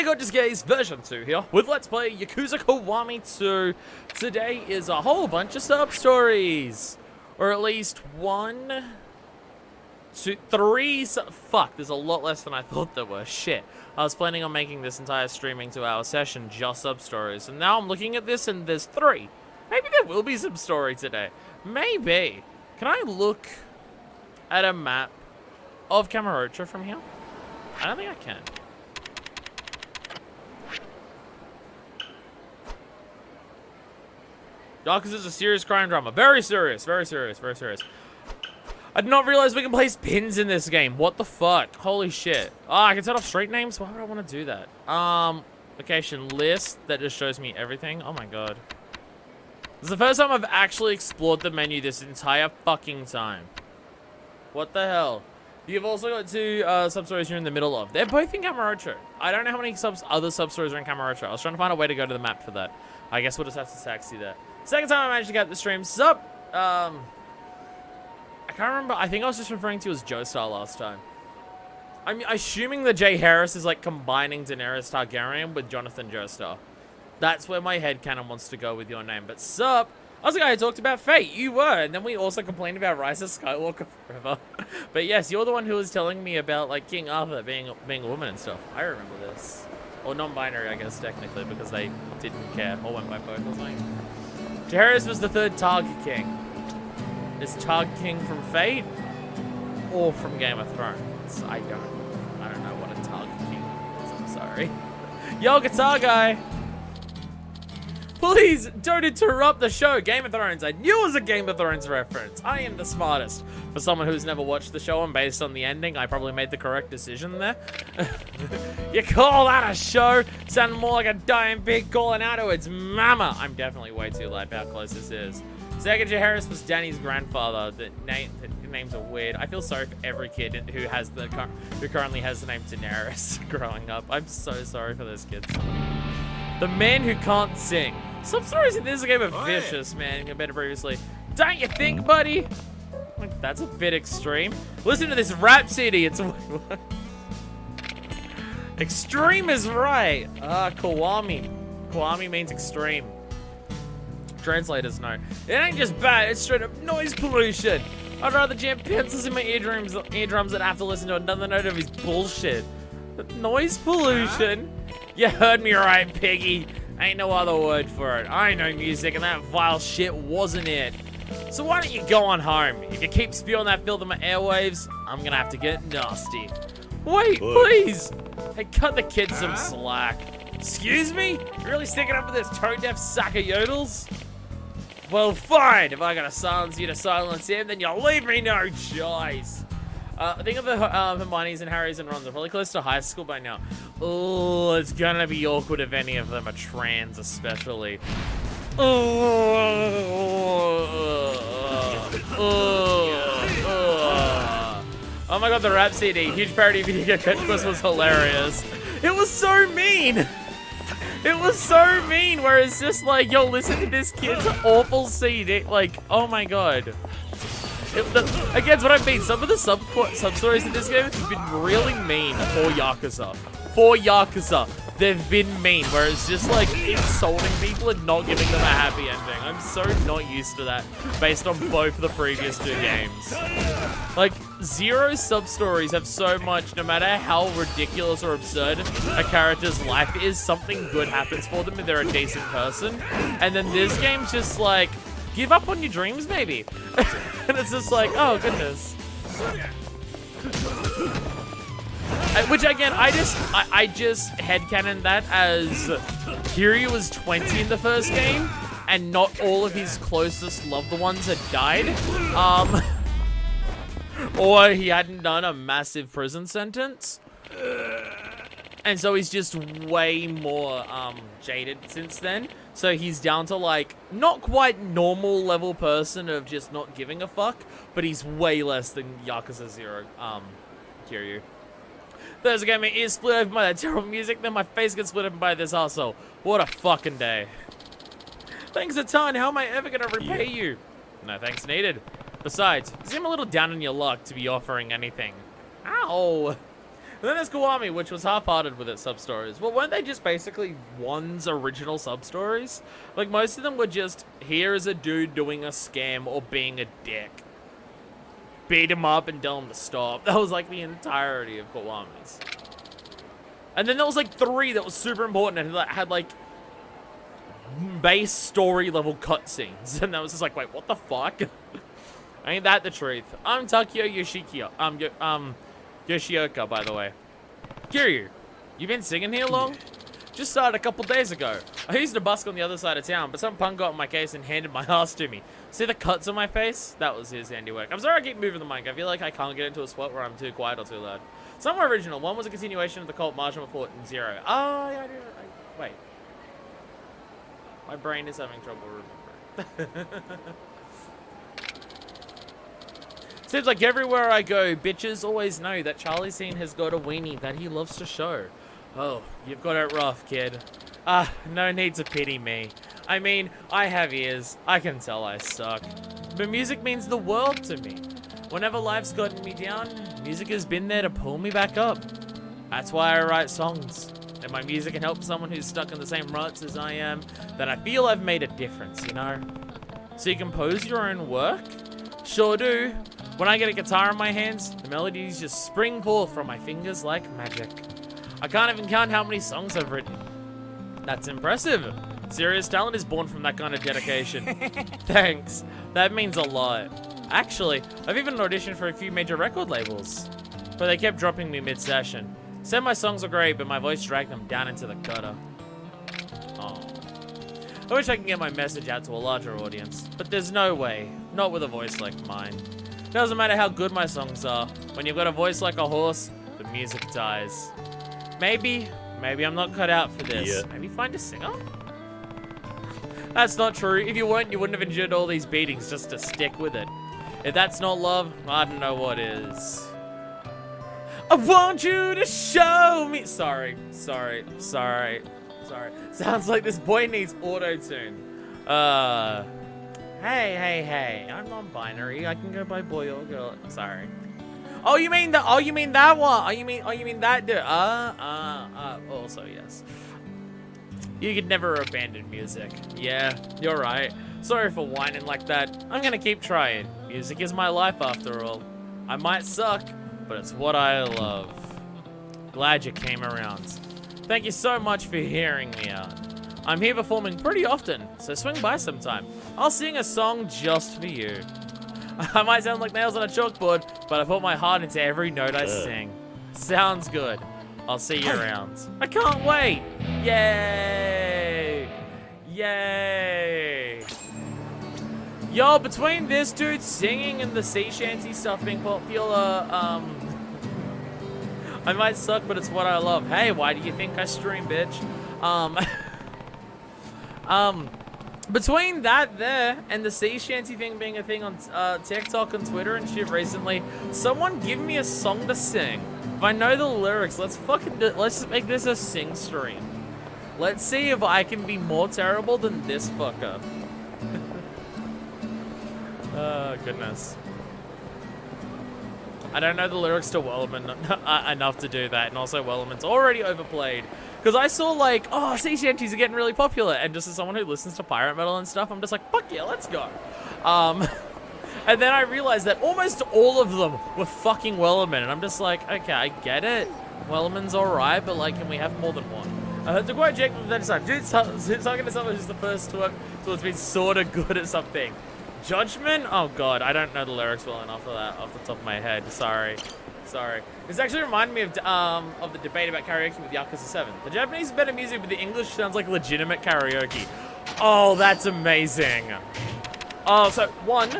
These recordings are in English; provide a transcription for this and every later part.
there, gorgeous gays, version 2 here with Let's Play Yakuza Kiwami 2. Today is a whole bunch of sub-stories. Or at least 1, 2, 3, fuck, there's a lot less than I thought there were. Shit. I was planning on making this entire streaming 2-hour session just sub-stories, and now I'm looking at this and there's 3. Maybe there will be some story today. Maybe. Can I look at a map of Kamurocho from here? I don't think I can. Yakuza is a serious crime drama. Very serious, very serious, very serious. I did not realize we can place pins in this game. What the fuck? Holy shit. Ah, I can set off street names? Why would I want to do that? Location list that just shows me everything. Oh my god. This is the first time I've actually explored the menu this entire fucking time. What the hell? You've also got 2 sub-stories you're in the middle of. They're both in Kamurocho. I don't know how many other sub-stories are in Kamurocho. I was trying to find a way to go to the map for that. I guess we'll just have to taxi there. Second time I managed to get the stream. Sup? I can't remember. I think I was just referring to you as Joestar last time. I'm assuming that Jay Harris is like combining Daenerys Targaryen with Jonathan Joestar. That's where my headcanon wants to go with your name. But sup? I was the guy who talked about Fate. You were. And then we also complained about Rise of Skywalker forever. But yes, you're the one who was telling me about like King Arthur being a woman and stuff. I remember this. Or non-binary, I guess, technically, because they didn't care. Or went by both or something. Jairus was the 3rd Targ King. Is Targ King from Fate? Or from Game of Thrones? I don't know what a Targ King is. I'm sorry. Yo, guitar guy! Please don't interrupt the show. Game of Thrones. I knew it was a Game of Thrones reference. I am the smartest. For someone who's never watched the show and based on the ending, I probably made the correct decision there. You call that a show? Sounded more like a dying pig calling out to its mama. I'm definitely way too loud for how close this is. Second, Harris was Danny's grandfather. The names are weird. I feel sorry for every kid who currently has the name Daenerys growing up. I'm so sorry for those kids. The man who can't sing. Some stories in this game are vicious, man, compared to previously. Don't you think, buddy? Like, that's a bit extreme. Listen to this rap CD. It's extreme is right. Kiwami. Kiwami means extreme. Translators know. It ain't just bad. It's straight up noise pollution. I'd rather jam pencils in my eardrums than have to listen to another note of his bullshit. Noise pollution. You heard me right, piggy. Ain't no other word for it. I know music, and that vile shit wasn't it. So why don't you go on home? If you keep spewing that filth in my airwaves, I'm gonna have to get nasty. Wait, please! Hey, cut the kid some slack. Excuse me? You really sticking up for this tone-deaf sack of yodels? Well, fine. If I gotta silence you to silence him, then you'll leave me no choice. Think of the Hermione's and Harry's and Ron's. They're probably close to high school by now. Oh, it's gonna be awkward if any of them are trans, especially. Oh my god, the rap CD. Huge parody video game was hilarious. It was so mean. It was so mean, where it's just like, yo, listen to this kid's awful CD. Like, oh my god. Again, it's what I mean. Some of the sub-stories in this game have been really mean for Yakuza. For Yakuza, they've been mean, where it's just like insulting people and not giving them a happy ending. I'm so not used to that, based on both the previous 2 games. Like, Zero sub-stories have so much, no matter how ridiculous or absurd a character's life is, something good happens for them if they're a decent person. And then this game's just like, give up on your dreams, maybe. And it's just like, oh, goodness. Which, again, I just headcanon that as Kiryu was 20 in the first game, and not all of his closest loved ones had died. Or he hadn't done a massive prison sentence. And so he's just way more jaded since then. So he's down to like, not quite normal level person of just not giving a fuck, but he's way less than Yakuza 0 Kiryu. Thursday game, my ears split open by that terrible music, then my face gets split open by this asshole. What a fucking day. Thanks a ton, how am I ever gonna repay you? No thanks needed. Besides, you seem a little down on your luck to be offering anything. Ow! And then there's Kiwami, which was half-hearted with its sub-stories. Well, weren't they just basically one's original sub-stories? Like, most of them were just, here is a dude doing a scam or being a dick. Beat him up and tell him to stop. That was, like, the entirety of Kiwami's. And then there was, like, 3 that was super important and that had, like, base story-level cutscenes. And that was just like, wait, what the fuck? Ain't that the truth? I'm Takio Yoshioka, by the way. Kiryu, you been singing here long? Just started a couple days ago. I used to busk on the other side of town, but some punk got in my case and handed my ass to me. See the cuts on my face? That was his handiwork. I'm sorry I keep moving the mic. I feel like I can't get into a spot where I'm too quiet or too loud. Some were original. One was a continuation of the cult Marshall Fort in Zero. Oh, yeah, wait. My brain is having trouble remembering. Seems like everywhere I go, bitches always know that Charlie Scene has got a weenie that he loves to show. Oh, you've got it rough, kid. No need to pity me. I mean, I have ears. I can tell I suck. But music means the world to me. Whenever life's gotten me down, music has been there to pull me back up. That's why I write songs. If my music can help someone who's stuck in the same ruts as I am, then I feel I've made a difference, you know? So you compose your own work? Sure do. When I get a guitar in my hands, the melodies just spring forth from my fingers like magic. I can't even count how many songs I've written. That's impressive. Serious talent is born from that kind of dedication. Thanks. That means a lot. Actually, I've even auditioned for a few major record labels, but they kept dropping me mid-session. Said my songs were great, but my voice dragged them down into the gutter. Oh. I wish I could get my message out to a larger audience, but there's no way. Not with a voice like mine. Doesn't matter how good my songs are. When you've got a voice like a horse, the music dies. Maybe I'm not cut out for this. Yeah. Maybe find a singer? That's not true. If you weren't, you wouldn't have endured all these beatings just to stick with it. If that's not love, I don't know what is. I want you to show me. Sorry. Sounds like this boy needs auto-tune. Hey. I'm non-binary. I can go by boy or girl. Sorry. Oh, you mean that? Oh, you mean that one? Oh, you mean that dude? Also, yes. You could never abandon music. Yeah, you're right. Sorry for whining like that. I'm gonna keep trying. Music is my life after all. I might suck, but it's what I love. Glad you came around. Thank you so much for hearing me out. I'm here performing pretty often, so swing by sometime. I'll sing a song just for you. I might sound like nails on a chalkboard, but I put my heart into every note I sing. Sounds good. I'll see you around. I can't wait! Yay! Yay! Yo, between this dude singing and the sea shanty stuff being popular, I might suck, but it's what I love. Hey, why do you think I stream, bitch? Between that there and the sea shanty thing being a thing on TikTok and Twitter and shit recently, someone give me a song to sing. If I know the lyrics, let's just make this a sing stream. Let's see if I can be more terrible than this fucker. Oh, goodness. I don't know the lyrics to Wellerman enough to do that, and also Wellerman's already overplayed. Because I saw, like, oh, sea shanties are getting really popular, and just as someone who listens to pirate metal and stuff, I'm just like, fuck yeah, let's go. And then I realized that almost all of them were fucking Wellerman, and I'm just like, okay, I get it. Wellerman's alright, but, like, can we have more than one? To quote Jake from the time, dude, talking to someone who's the first to it's been sort of good at something. Judgment? Oh god, I don't know the lyrics well enough for that off the top of my head. Sorry. This actually reminded me of the debate about karaoke with Yakuza 7. The Japanese is better music, but the English sounds like legitimate karaoke. Oh, that's amazing. Oh, so one,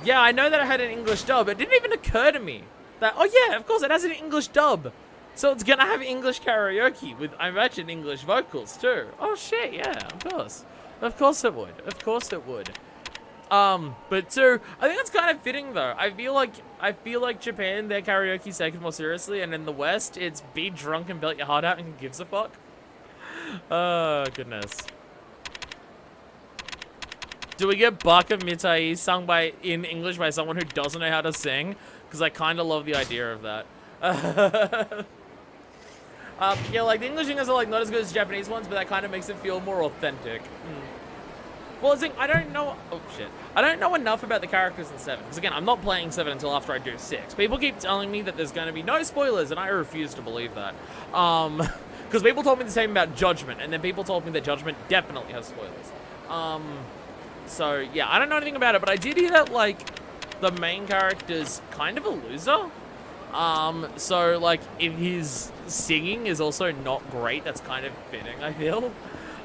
yeah, I know that I had an English dub. It didn't even occur to me that, oh yeah, of course it has an English dub. So it's gonna have English karaoke with, I imagine, English vocals too. Oh shit, yeah, of course. Of course it would. Of course it would. But two, I think that's kind of fitting though. I feel like Japan, their karaoke's taken more seriously, and in the West, it's be drunk and belt your heart out and who gives a fuck. Oh, goodness. Do we get Baka Mitai sung in English by someone who doesn't know how to sing? Because I kind of love the idea of that. Yeah, like the English English are like not as good as Japanese ones, but that kind of makes it feel more authentic. Well, I don't know. Oh shit! I don't know enough about the characters in 7 because again, I'm not playing 7 until after I do 6. People keep telling me that there's going to be no spoilers, and I refuse to believe that. Because people told me the same about Judgment, and then people told me that Judgment definitely has spoilers. So yeah, I don't know anything about it, but I did hear that like the main character's kind of a loser. So like if his singing is also not great, that's kind of fitting, I feel.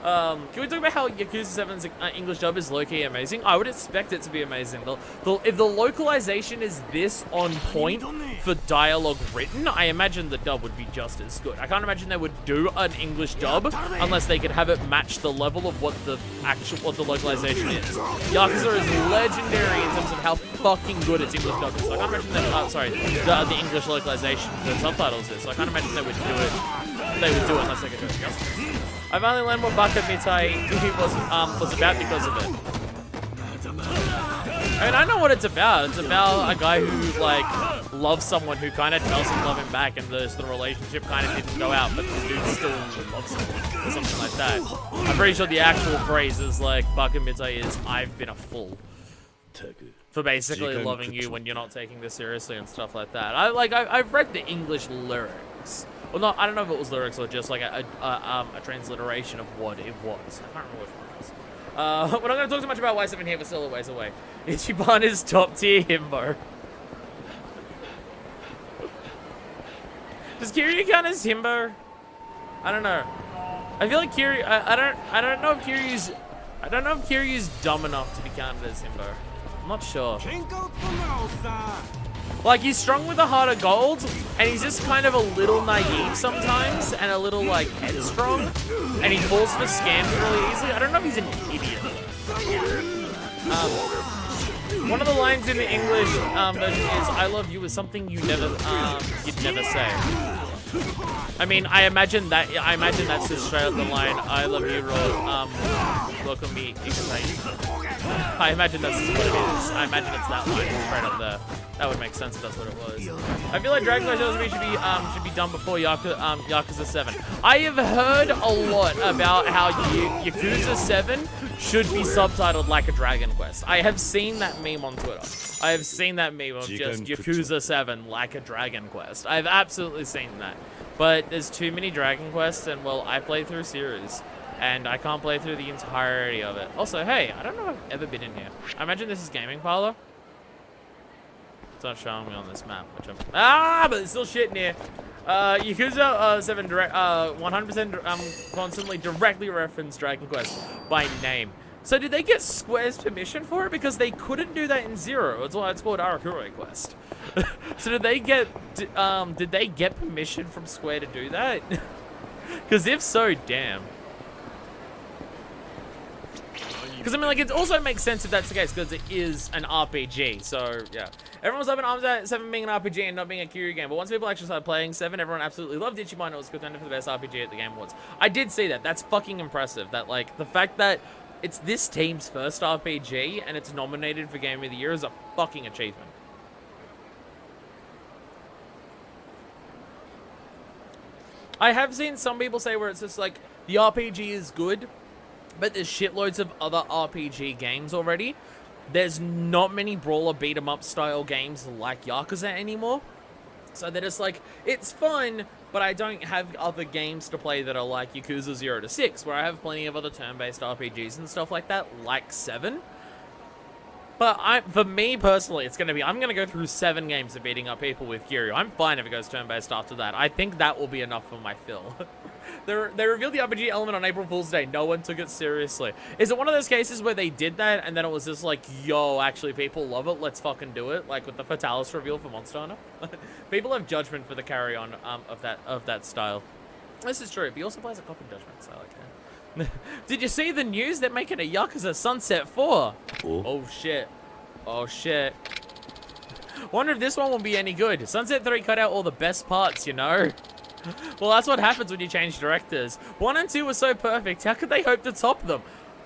Can we talk about how Yakuza 7's English dub is low-key amazing? I would expect it to be amazing. If the localization is this on point for dialogue written, I imagine the dub would be just as good. I can't imagine they would do an English dub unless they could have it match the level of what the localization is. Yakuza is legendary in terms of how fucking good its English dub is. So I can't imagine that, the English localization, the subtitles is. So I can't imagine they would do it. They would do it unless they could do it justice. I've only learned what Baka Mitai was about because of it. I mean, I know what it's about. It's about a guy who, like, loves someone who kind of doesn't love him back, and the relationship kind of didn't go out, but the dude still loves him, or something like that. I'm pretty sure the actual phrase is, like, Baka Mitai is, I've been a fool. For basically loving you when you're not taking this seriously and stuff like that. I've read the English lyrics. Well, no, I don't know if it was lyrics or just like a transliteration of what it was. I can't remember which one it was. We're not going to talk too much about Y7 here, but still a ways away. Ichiban is top tier himbo. Does Kiryu count as himbo? I don't know. I feel like Kiryu. I don't know if Kiryu's dumb enough to be counted as himbo. I'm not sure. Like, he's strong with a heart of gold, and he's just kind of a little naive sometimes, and a little, like, headstrong, and he falls for scams really easily. I don't know if he's an idiot. One of the lines in the English version is, I love you is something you'd never say. I mean, I imagine that's just straight up the line, I love you, welcome me, I imagine that's just what it is. I imagine it's that line straight up there. That would make sense if that's what it was. I feel like Dragon Quest should be done before Yakuza 7. I have heard a lot about how Yakuza 7 should be subtitled like a Dragon Quest. I have seen that meme on Twitter. I have seen that meme of just Yakuza 7 like a Dragon Quest. I've absolutely seen that. But there's too many Dragon Quests, and well, I play through series, and I can't play through the entirety of it. Also, hey, I don't know if I've ever been in here. I imagine this is Gaming Parlor. It's not showing me on this map, which but there's still shit in here. Yakuza 7 direct, 100% constantly directly reference Dragon Quest by name. So did they get Square's permission for it? Because they couldn't do that in 0. It's why it's called Arakure Quest. So did they get permission from Square to do that? Because if so, damn. Because, I mean, like, it also makes sense if that's the case, because it is an RPG, so, yeah. Everyone was up in arms at 7 being an RPG and not being a Kiryu game, but once people actually started playing 7, everyone absolutely loved Ichiban. It was contender for the best RPG at the Game Awards. I did see that. That's fucking impressive. That, like, the fact that it's this team's first RPG and it's nominated for Game of the Year is a fucking achievement. I have seen some people say where it's just, like, the RPG is good, but there's shitloads of other RPG games already. There's not many brawler beat-em-up style games like Yakuza anymore. So they're just like, it's fun, but I don't have other games to play that are like Yakuza 0 to 6, where I have plenty of other turn-based RPGs and stuff like that, like 7. But for me personally, it's going to be, I'm going to go through 7 games of beating up people with Kiryu. I'm fine if it goes turn-based after that. I think that will be enough for my fill. They revealed the RPG element on April Fool's Day. No one took it seriously. Is it one of those cases where they did that and then it was just like, yo, actually people love it, let's fucking do it? Like with the Fatalis reveal for Monster Hunter? People have judgment for the carry-on of that style. This is true, but he also plays a cop in Judgment, so like, Did you see the news? They're making a Yakuza Sunset 4. Oh shit. Oh shit. Wonder if this one will be any good. Sunset 3 cut out all the best parts, you know? Well, that's what happens when you change directors. 1 and 2 were so perfect, how could they hope to top them?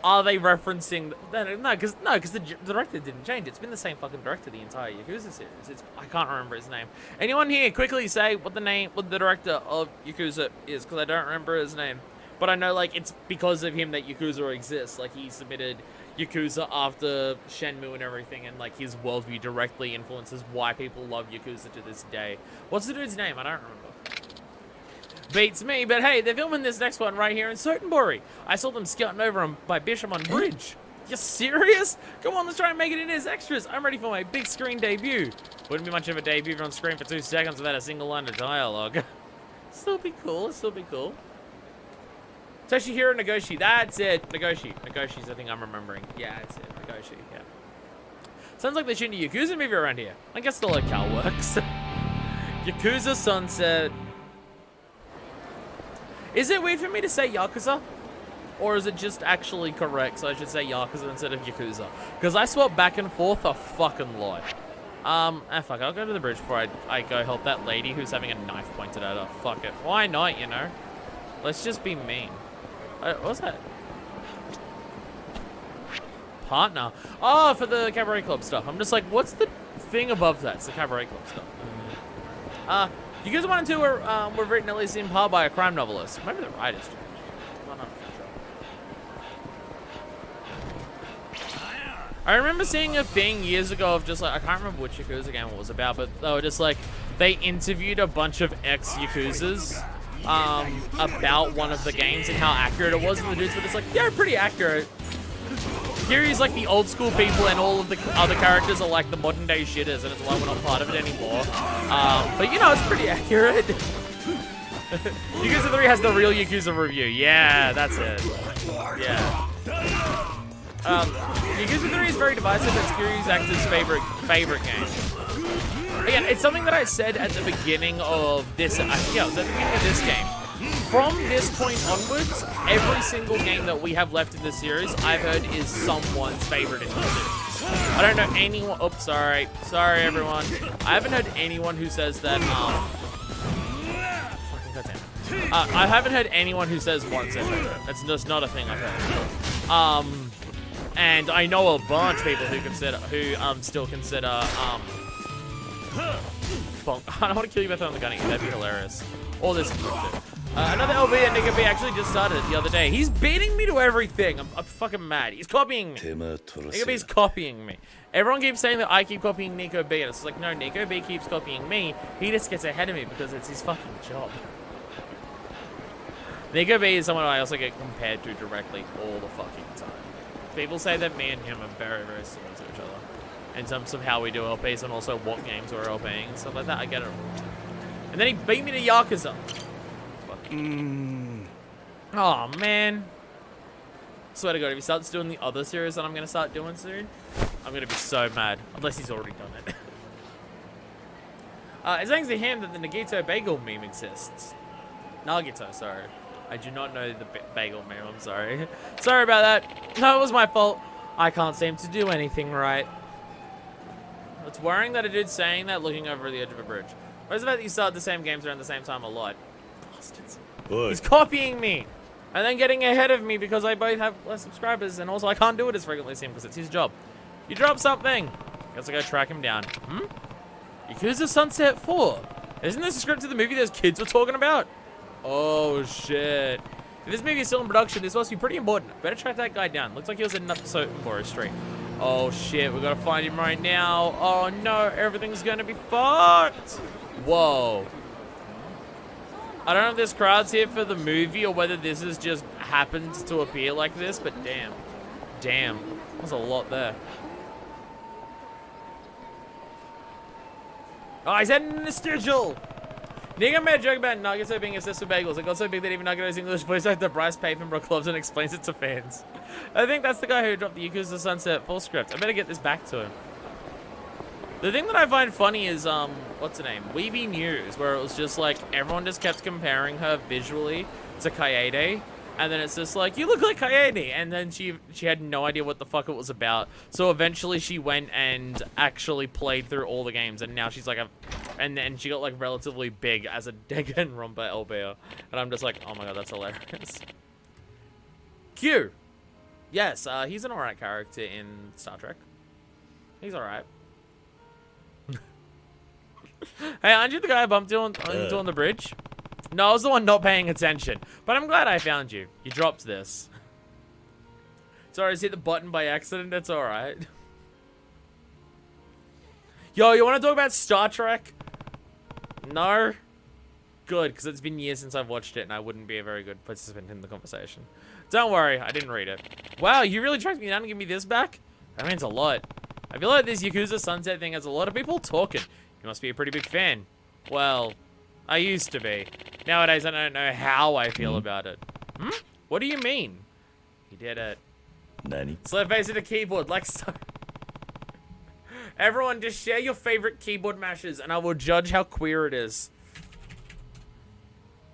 are they referencing? No, because the director didn't change. It's been the same fucking director the entire Yakuza series. I can't remember his name. Anyone here quickly say what the director of Yakuza is? Because I don't remember his name. But I know, like, it's because of him that Yakuza exists. Like, he submitted Yakuza after Shenmue and everything, and, like, his worldview directly influences why people love Yakuza to this day. What's the dude's name? I don't remember. Beats me, but hey, they're filming this next one right here in Sotenbury. I saw them scouting over by Bishamon Bridge. You serious? Come on, let's try and make it in as extras. I'm ready for my big screen debut. Wouldn't be much of a debut if you're on screen for 2 seconds without a single line of dialogue. Still be cool, still be cool. Toshihiro Nagoshi, that's it. Nagoshi's the thing I'm remembering. Yeah, that's it. Nagoshi, yeah. Sounds like they're shooting a Yakuza movie around here. I guess the locale works. Yakuza Sunset. Is it weird for me to say Yakuza? Or is it just actually correct? So I should say Yakuza instead of Yakuza. Because I swap back and forth a fucking lot. Fuck, I'll go to the bridge before I go help that lady who's having a knife pointed at her. Fuck it. Why not, you know? Let's just be mean. What's that? Partner. Oh, for the Cabaret Club stuff. I'm just like, what's the thing above that? It's the Cabaret Club stuff. Yakuza 1 and 2 were written at least in part by a crime novelist. Maybe the writers changed. I'm not sure. I remember seeing a thing years ago of just like, I can't remember which Yakuza game it was about, but they were just like, they interviewed a bunch of ex-Yakuzas about one of the games and how accurate it was, and the dudes were just like, yeah, pretty accurate. Here he's like the old school people, and all of the other characters are like the modern day shitters, and it's like we're not part of it anymore. But you know, it's pretty accurate. Yakuza 3 has the real Yakuza review. Yeah, that's it. Yeah. Yakuza 3 is very divisive. It's Kiryu's actor's favorite game. Again, it's something that I said at the beginning of this. Yeah, it was at the beginning of this game. From this point onwards, every single game that we have left in this series, I've heard is someone's favorite in the series. I don't know anyone. Oops, sorry, everyone. I haven't heard anyone who says that. I haven't heard anyone who says one's their favorite. That's just not a thing I've heard. And I know a bunch of people who still consider Bonk. I don't want to kill you both on the gun. That'd be hilarious. All this. Another LB and Nigga B actually just started the other day. He's beating me to everything. I'm fucking mad. He's copying me. Nigga B's copying me. Everyone keeps saying that I keep copying Nico B. And it's like, no, Nico B keeps copying me. He just gets ahead of me because it's his fucking job. Nico B is someone I also get compared to directly all the fucking time. People say that me and him are very, very similar to each other. In terms of how we do LPs and also what games we're LPing and stuff like that. I get it. And then he beat me to Yakuza. Oh man. Swear to God, if he starts doing the other series that I'm going to start doing soon, I'm going to be so mad. Unless he's already done it. It's thanks to him that the Nagito bagel meme exists. Nagito, sorry. I do not know the bagel meme, I'm sorry. Sorry about that. No, it was my fault. I can't seem to do anything right. It's worrying that a dude's saying that looking over the edge of a bridge. What is it that you start the same games around the same time a lot? Bastards. He's copying me. And then getting ahead of me because I both have less subscribers, and also I can't do it as frequently as him because it's his job. You drop something. Guess I gotta track him down. Yakuza Sunset 4. Isn't this a script to the movie those kids were talking about? Oh shit. If this movie is still in production, this must be pretty important. Better track that guy down. Looks like he was in Sotenbury Street. Oh shit, we gotta find him right now. Oh no, everything's gonna be fucked. Whoa. I don't know if this crowd's here for the movie or whether this has just happened to appear like this, but damn. Damn. There's a lot there. Oh, he's heading in the schedule. Nigga made a joke about Nagato being obsessed with bagels. It got so big that even Nagato's English voice actor Bryce Papenbrook loves and explains it to fans. I think that's the guy who dropped the Yakuza Sunset full script. I better get this back to him. The thing that I find funny is, what's her name? Weeby News, where it was just like, everyone just kept comparing her visually to Kaede. And then it's just like, you look like Kaede. And then she had no idea what the fuck it was about. So eventually she went and actually played through all the games. And now she's like and then she got like relatively big as a Danganronpa LBR. And I'm just like, oh my god, that's hilarious. Q. Yes, he's an alright character in Star Trek. He's alright. Hey, aren't you the guy I bumped into on the bridge? No, I was the one not paying attention. But I'm glad I found you. You dropped this. Sorry, I just hit the button by accident. That's alright. Yo, you want to talk about Star Trek? No? Good, because it's been years since I've watched it, and I wouldn't be a very good participant in the conversation. Don't worry, I didn't read it. Wow, you really tracked me down and give me this back? That means a lot. I feel like this Yakuza Sunset thing has a lot of people talking. You must be a pretty big fan. Well, I used to be. Nowadays, I don't know how I feel about it. Hmm? What do you mean? He did it. Nani? Slap face at the keyboard, like so. Everyone, just share your favorite keyboard mashes, and I will judge how queer it is.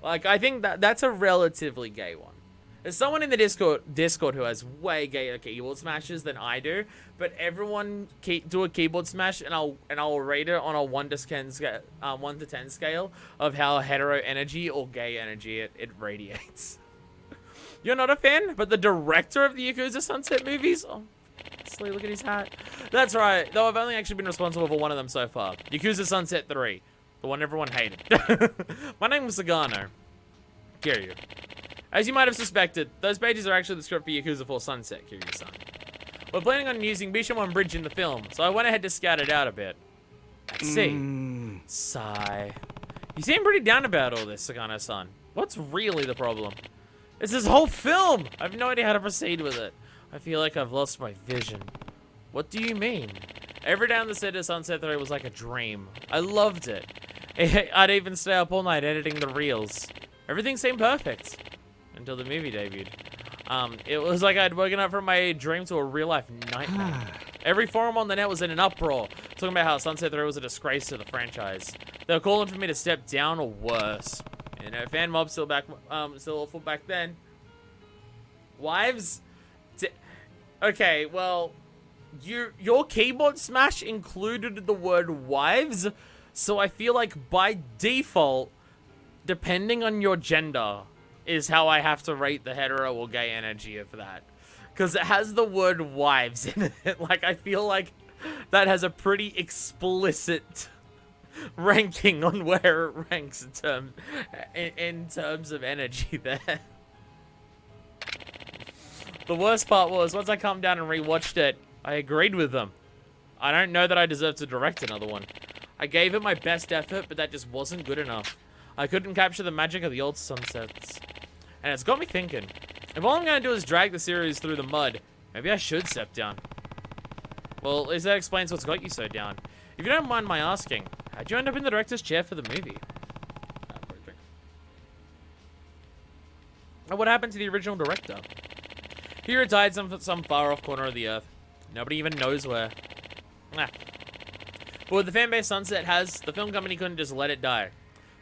Like, I think that's a relatively gay one. There's someone in the Discord who has way gayer keyboard smashes than I do, but everyone do a keyboard smash, and I'll rate it on a 1 to 10 scale, 1 to 10 scale of how hetero energy or gay energy it radiates. You're not a fan, but the director of the Yakuza Sunset movies. Oh, honestly, look at his hat. That's right. Though I've only actually been responsible for one of them so far. Yakuza Sunset 3, the one everyone hated. My name was Sagano. Kiryu. As you might have suspected, those pages are actually the script for Yakuza 4 Sunset, Kiryu-san. We're planning on using Bishamon Bridge in the film, so I went ahead to scout it out a bit. Let's see. Sigh. You seem pretty down about all this, Sagano-san. What's really the problem? It's this whole film! I have no idea how to proceed with it. I feel like I've lost my vision. What do you mean? Every day on the set of Sunset 3 was like a dream. I loved it. I'd even stay up all night editing the reels. Everything seemed perfect. Until the movie debuted. It was like I'd woken up from my dream to a real-life nightmare. Every forum on the net was in an uproar, talking about how Sunset 3 was a disgrace to the franchise. They were calling for me to step down or worse. You know, fan mob still awful back then. Wives? Okay, well, your keyboard smash included the word wives, so I feel like by default, depending on your gender, is how I have to rate the hetero or gay energy of that. Because it has the word wives in it. Like, I feel like that has a pretty explicit ranking on where it ranks in terms of energy there. The worst part was, once I calmed down and rewatched it, I agreed with them. I don't know that I deserve to direct another one. I gave it my best effort, but that just wasn't good enough. I couldn't capture the magic of the old sunsets. And it's got me thinking, if all I'm going to do is drag the series through the mud, maybe I should step down. Well, at least that explains what's got you so down. If you don't mind my asking, how'd you end up in the director's chair for the movie? And what happened to the original director? He retired some far-off corner of the earth. Nobody even knows where. Nah. But with the fanbase Sunset has, the film company couldn't just let it die.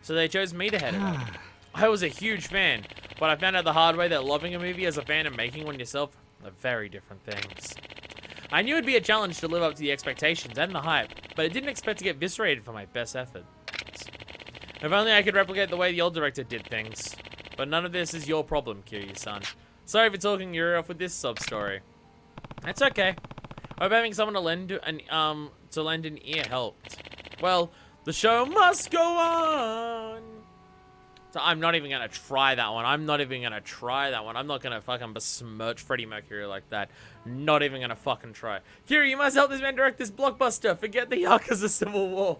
So they chose me to head it up. I was a huge fan, but I found out the hard way that loving a movie as a fan and making one yourself are very different things. I knew it'd be a challenge to live up to the expectations and the hype, but I didn't expect to get eviscerated for my best effort. If only I could replicate the way the old director did things. But none of this is your problem, Kiryu-san. Sorry for talking your ear off with this sub-story. It's okay. I hope having someone to lend an ear helped. Well, the show must go on. So I'm not even gonna try that one. I'm not gonna fucking besmirch Freddie Mercury like that. Not even gonna fucking try. Kiri, you must help this man direct this blockbuster. Forget the Yakuza Civil War.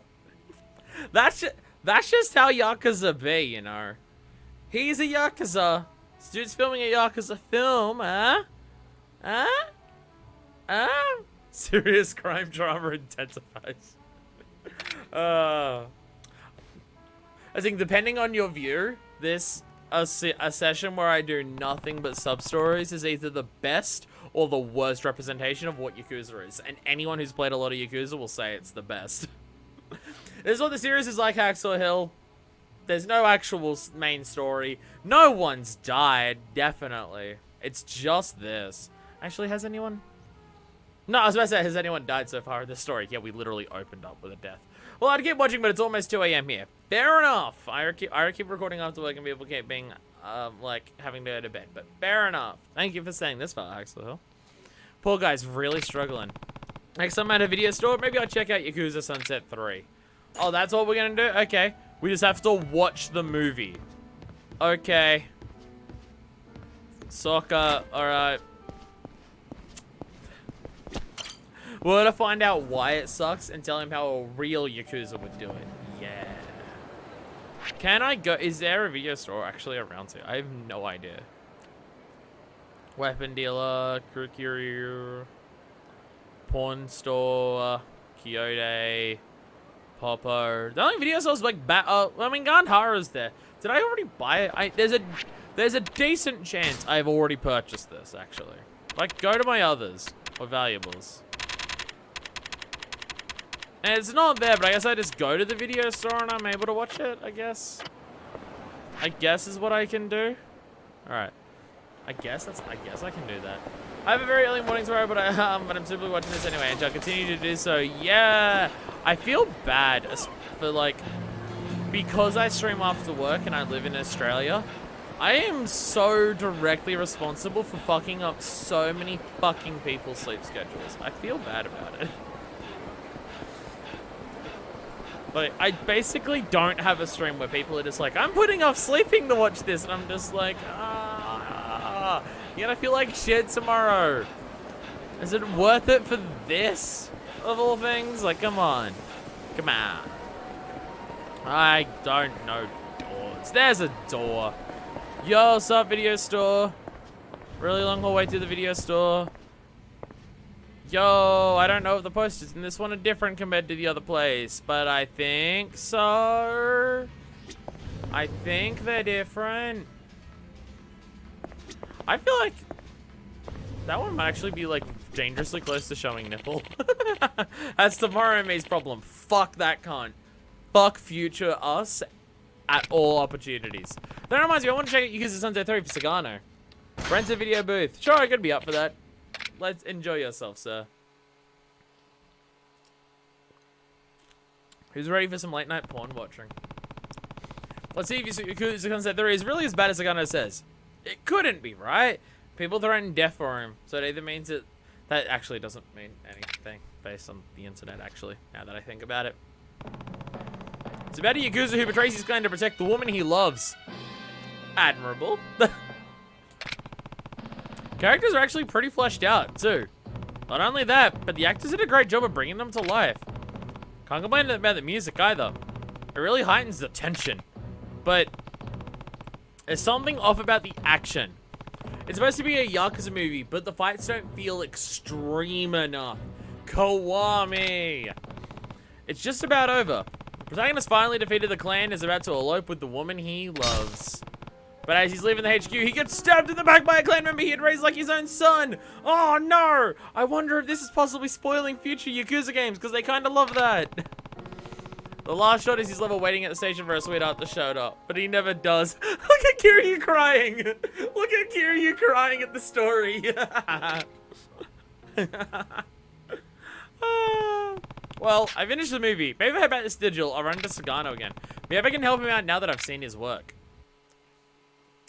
That's just how Yakuza be, you know. He's a Yakuza. This dude's filming a Yakuza film, huh? Serious crime drama intensifies. I think depending on your view, a session where I do nothing but sub-stories is either the best or the worst representation of what Yakuza is. And anyone who's played a lot of Yakuza will say it's the best. This is what the series is like, Hacksaw Hill. There's no actual main story. No one's died, definitely. It's just this. Actually, has anyone? No, I was about to say, has anyone died so far in this story? Yeah, we literally opened up with a death. Well, I'd keep watching, but it's almost 2 AM here. Fair enough. I keep recording after work and people keep being, like, having to go to bed. But fair enough. Thank you for saying this far, Axel. Poor guy's really struggling. Next time at a video store, maybe I'll check out Yakuza Sunset 3. Oh, that's all we're gonna do? Okay. We just have to watch the movie. Okay. Soccer, alright. We're gonna find out why it sucks and tell him how a real Yakuza would do it. Yeah. Can I go? Is there a video store actually around here? I have no idea. Weapon dealer, crew courier, pawn store, Kyoto, Popo. The only video stores like I mean, Gandhara's there. Did I already buy it? There's a decent chance I've already purchased this actually. Like, go to my others or valuables. And it's not there, but I guess I just go to the video store and I'm able to watch it, I guess. I guess is what I can do. Alright. I guess I can do that. I have a very early morning tomorrow, but I'm simply watching this anyway, and shall continue to do so. Yeah. I feel bad for, like, because I stream after work and I live in Australia, I am so directly responsible for fucking up so many fucking people's sleep schedules. I feel bad about it. Like, I basically don't have a stream where people are just like, I'm putting off sleeping to watch this, and I'm just like, you're gonna feel like shit tomorrow. Is it worth it for this, of all things? Like, come on. Come on. I don't know doors. There's a door. Yo, what's up, video store? Really long hallway to the video store. Yo, I don't know if the posters in this one are different compared to the other place, but I think so. I think they're different. I feel like that one might actually be like dangerously close to showing nipple. That's tomorrow May's problem. Fuck that cunt. Fuck future us at all opportunities. That reminds me, I want to check out Yakuza Sunset 3 for Sagano. Rent a video booth. Sure, I could be up for that. Let's enjoy yourself, sir. Who's ready for some late night porn watching? Let's see if Yakuza Sunset 3 is really as bad as Sagano says. It couldn't be, right? People threaten death for him, so it either means that actually doesn't mean anything based on the internet, actually, now that I think about it. It's about a Yakuza who betrays his clan to protect the woman he loves. Admirable. Characters are actually pretty fleshed out, too. Not only that, but the actors did a great job of bringing them to life. Can't complain about the music either. It really heightens the tension. But there's something off about the action. It's supposed to be a Yakuza movie, but the fights don't feel extreme enough. Kiwami! It's just about over. The protagonist finally defeated the clan and is about to elope with the woman he loves. But as he's leaving the HQ, he gets stabbed in the back by a clan member he had raised like his own son. Oh no! I wonder if this is possibly spoiling future Yakuza games, because they kind of love that. The last shot is his lover waiting at the station for a sweetheart to show up, but he never does. Look at Kiryu crying. Look at Kiryu crying at the story. Well, I finished the movie. Maybe if I head back to Stigil, I'll run into Sagano again. Maybe I can help him out now that I've seen his work.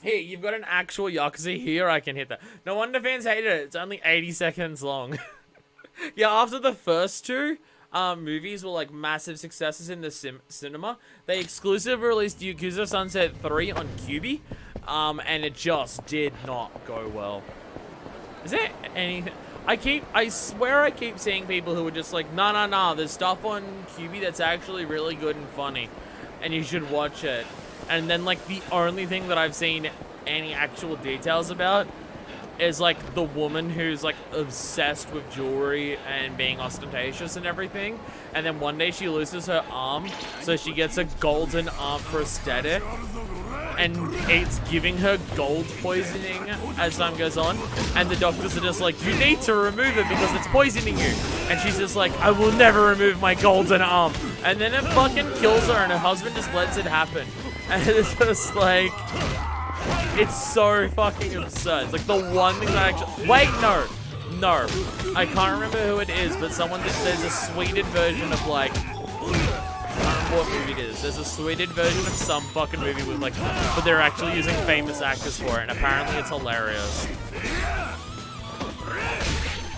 Hey, you've got an actual Yakuza here, I can hit that. No wonder fans hated it. It's only 80 seconds long. Yeah, after the first two movies were like massive successes in the cinema, they exclusively released Yakuza Sunset 3 on Quibi, and it just did not go well. Is there anything? I swear I keep seeing people who are just like, nah, there's stuff on Quibi that's actually really good and funny, and you should watch it. And then, like, the only thing that I've seen any actual details about is, like, the woman who's, like, obsessed with jewelry and being ostentatious and everything. And then one day she loses her arm, so she gets a golden arm prosthetic. And it's giving her gold poisoning as time goes on. And the doctors are just like, you need to remove it because it's poisoning you. And she's just like, I will never remove my golden arm. And then it fucking kills her and her husband just lets it happen. And it's just like, it's so fucking absurd. It's like the one thing that I actually, wait, no, I can't remember who it is, but someone that there's a sweetened version of like, I can't what movie it is. There's a Swedish version of some fucking movie with like, but they're actually using famous actors for it, and apparently it's hilarious.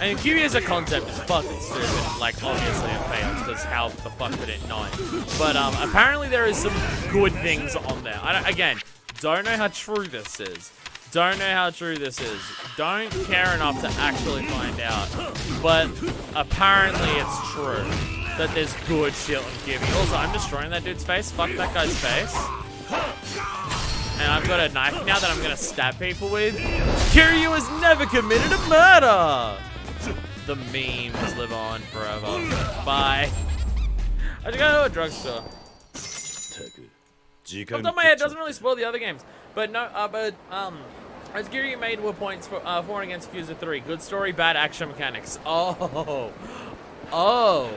And Kiwami as a concept is fucking stupid. Like, obviously it fails, because how the fuck could it not? But apparently there is some good things on there. Again, don't know how true this is. Don't know how true this is. Don't care enough to actually find out. But apparently it's true that there's good shit on Kiwami. Also, I'm destroying that dude's face. Fuck that guy's face. And I've got a knife now that I'm gonna stab people with. Kiryu has never committed a murder! The memes live on forever. Bye. I just gotta go to a drugstore. Off the top of my head, doesn't really spoil the other games. But no, as Kiryu made were points for and against Yakuza 3. Good story, bad action mechanics. Oh. Oh.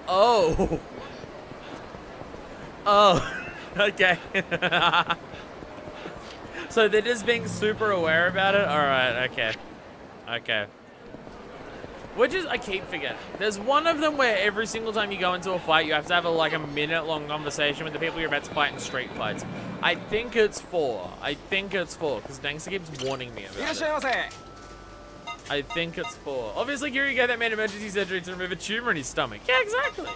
Oh. Oh. Okay. So they're just being super aware about it? Alright, okay. Okay. Which is, I keep forgetting. There's one of them where every single time you go into a fight, you have to have like a minute-long conversation with the people you're about to fight in street fights. I think it's 4. I think it's 4, because Dangster keeps warning me about it. I think it's 4. Obviously, Kiryu gave that man emergency surgery to remove a tumor in his stomach. Yeah, exactly.